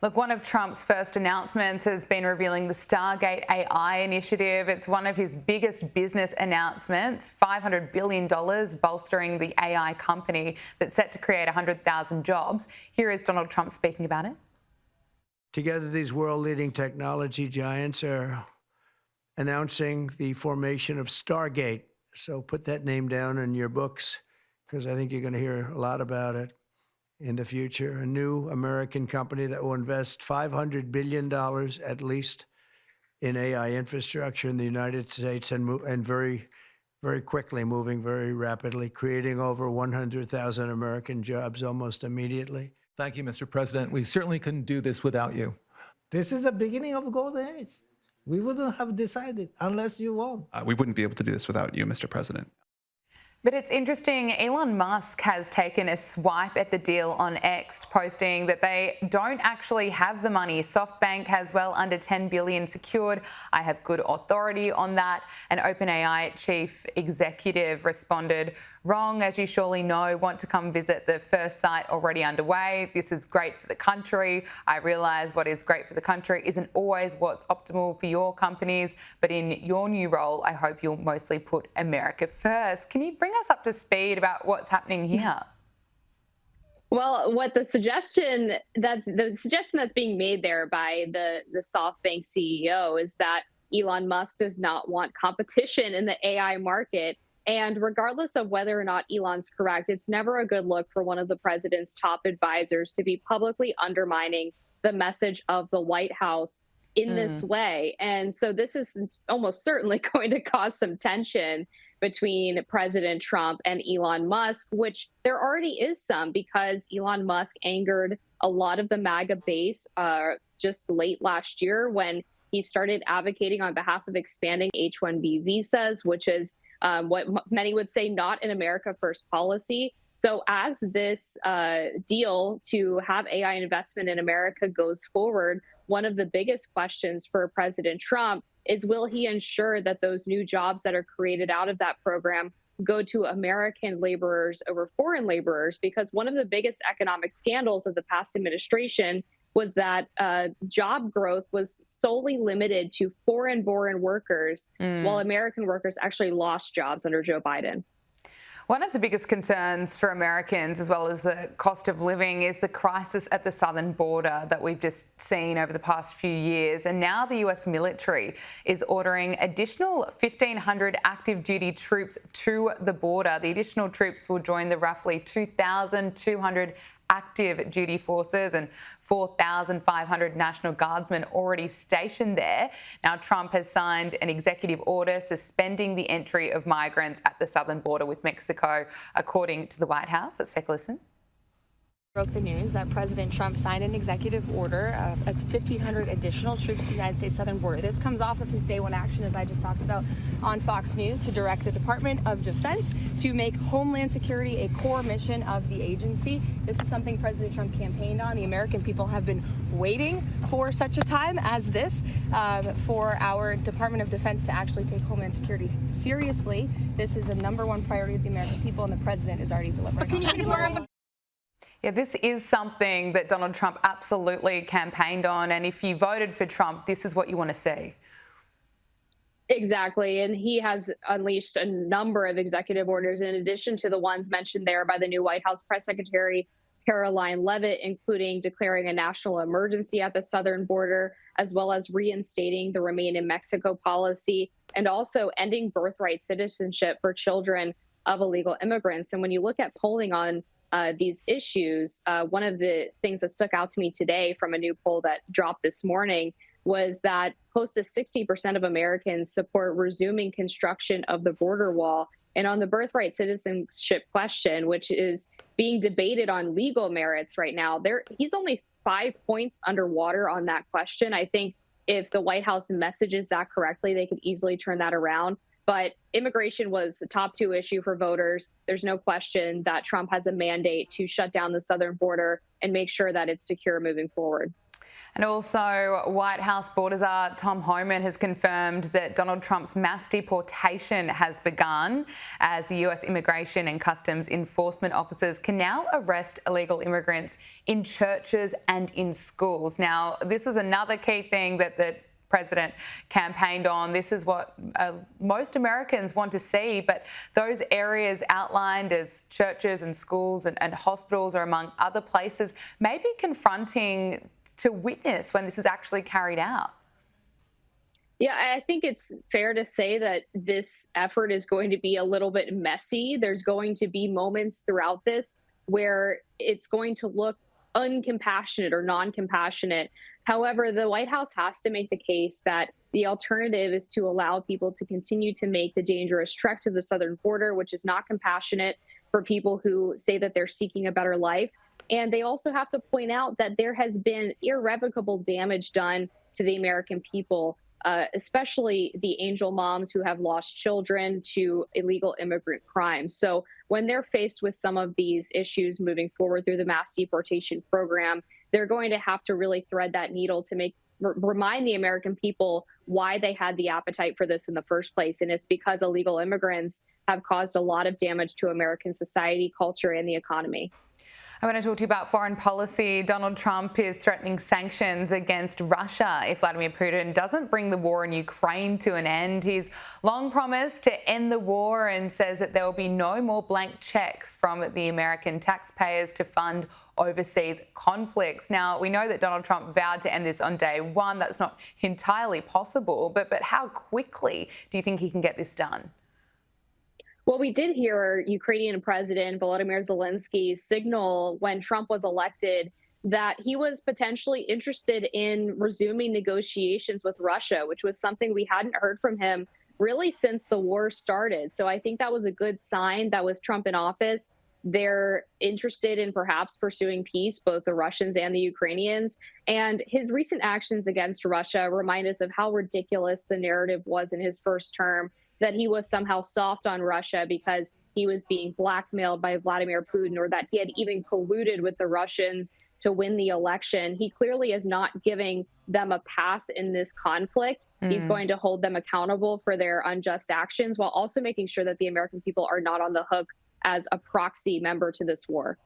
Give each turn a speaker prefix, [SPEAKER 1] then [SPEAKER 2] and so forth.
[SPEAKER 1] Look, one of Trump's first announcements has been revealing the Stargate AI initiative. It's one of his biggest business announcements, $500 billion, bolstering the AI company that's set to create 100,000 jobs. Here is Donald Trump speaking about it.
[SPEAKER 2] Together, these world-leading technology giants are announcing the formation of Stargate. So put that name down in your books, because I think you're going to hear a lot about it in the future. A new American company that will invest $500 billion at least in AI infrastructure in the United States, and very, very quickly, moving very rapidly, creating over 100,000 American jobs almost immediately.
[SPEAKER 3] Thank you, Mr. President. We certainly couldn't do this without you.
[SPEAKER 4] This is the beginning of golden age. We wouldn't have decided unless you won.
[SPEAKER 5] We wouldn't be able to do this without you, Mr. President.
[SPEAKER 1] But it's interesting, Elon Musk has taken a swipe at the deal on X, posting that they don't actually have the money. SoftBank has well under $10 billion secured. I have good authority on that. An OpenAI chief executive responded, "Wrong, as you surely know, want to come visit the first site already underway. This is great for the country. I realise what is great for the country isn't always what's optimal for your companies, but in your new role, I hope you'll mostly put America first." Can you bring us up to speed about what's happening here?
[SPEAKER 6] Well, what the suggestion that's being made there by the SoftBank CEO is that Elon Musk does not want competition in the AI market. And regardless of whether or not Elon's correct, it's never a good look for one of the president's top advisors to be publicly undermining the message of the White House in this way. And so this is almost certainly going to cause some tension between President Trump and Elon Musk, which there already is some, because Elon Musk angered a lot of the MAGA base just late last year when he started advocating on behalf of expanding H-1B visas, which is what many would say not an America First policy. So as this deal to have AI investment in America goes forward, one of the biggest questions for President Trump is, will he ensure that those new jobs that are created out of that program go to American laborers over foreign laborers? Because one of the biggest economic scandals of the past administration was that job growth was solely limited to foreign-born workers, while American workers actually lost jobs under Joe Biden.
[SPEAKER 1] One of the biggest concerns for Americans, as well as the cost of living, is the crisis at the southern border that we've just seen over the past few years. And now the US military is ordering additional 1,500 active duty troops to the border. The additional troops will join the roughly 2,200 active duty forces and 4,500 National Guardsmen already stationed there. Now, Trump has signed an executive order suspending the entry of migrants at the southern border with Mexico, according to the White House. Let's take a listen.
[SPEAKER 7] Broke the news that President Trump signed an executive order of 1,500 additional troops to the United States southern border. This comes off of his day one action, as I just talked about on Fox News, to direct the Department of Defense to make Homeland Security a core mission of the agency. This is something President Trump campaigned on. The American people have been waiting for such a time as this, for our Department of Defense to actually take Homeland Security seriously. This is a #1 priority of the American people, and the president is already delivering.
[SPEAKER 1] Yeah, this is something that Donald Trump absolutely campaigned on. And if you voted for Trump, this is what you want to see.
[SPEAKER 6] Exactly. And he has unleashed a number of executive orders in addition to the ones mentioned there by the new White House press secretary, Caroline Leavitt, including declaring a national emergency at the southern border, as well as reinstating the Remain in Mexico policy, and also ending birthright citizenship for children of illegal immigrants. And when you look at polling on these issues, one of the things that stuck out to me today from a new poll that dropped this morning was that close to 60% of Americans support resuming construction of the border wall. And on the birthright citizenship question, which is being debated on legal merits right now, he's only 5 points underwater on that question. I think if the White House messages that correctly, they could easily turn that around. But immigration was the top 2 issue for voters. There's no question that Trump has a mandate to shut down the southern border and make sure that it's secure moving forward.
[SPEAKER 1] And also, White House border czar Tom Homan has confirmed that Donald Trump's mass deportation has begun, as the US Immigration and Customs Enforcement officers can now arrest illegal immigrants in churches and in schools. Now, this is another key thing that the president campaigned on. This is what most Americans want to see, but those areas outlined as churches and schools and hospitals are among other places may be confronting to witness when this is actually carried out.
[SPEAKER 6] Yeah, I think it's fair to say that this effort is going to be a little bit messy. There's going to be moments throughout this where it's going to look uncompassionate or non-compassionate. However, the White House has to make the case that the alternative is to allow people to continue to make the dangerous trek to the southern border, which is not compassionate for people who say that they're seeking a better life. And they also have to point out that there has been irrevocable damage done to the American people, especially the angel moms who have lost children to illegal immigrant crimes. So when they're faced with some of these issues moving forward through the mass deportation program, they're going to have to really thread that needle to remind the American people why they had the appetite for this in the first place. And it's because illegal immigrants have caused a lot of damage to American society, culture, and the economy.
[SPEAKER 1] I want to talk to you about foreign policy. Donald Trump is threatening sanctions against Russia if Vladimir Putin doesn't bring the war in Ukraine to an end. He's long promised to end the war and says that there will be no more blank checks from the American taxpayers to fund overseas conflicts. Now, we know that Donald Trump vowed to end this on day one. That's not entirely possible, but how quickly do you think he can get this done?
[SPEAKER 6] Well, we did hear Ukrainian President Volodymyr Zelensky signal when Trump was elected that he was potentially interested in resuming negotiations with Russia, which was something we hadn't heard from him really since the war started. So I think that was a good sign that with Trump in office, they're interested in perhaps pursuing peace, both the Russians and the Ukrainians. And his recent actions against Russia remind us of how ridiculous the narrative was in his first term, that he was somehow soft on Russia because he was being blackmailed by Vladimir Putin, or that he had even colluded with the Russians to win the election. He clearly is not giving them a pass in this conflict. He's going to hold them accountable for their unjust actions while also making sure that the American people are not on the hook as a proxy member to this war.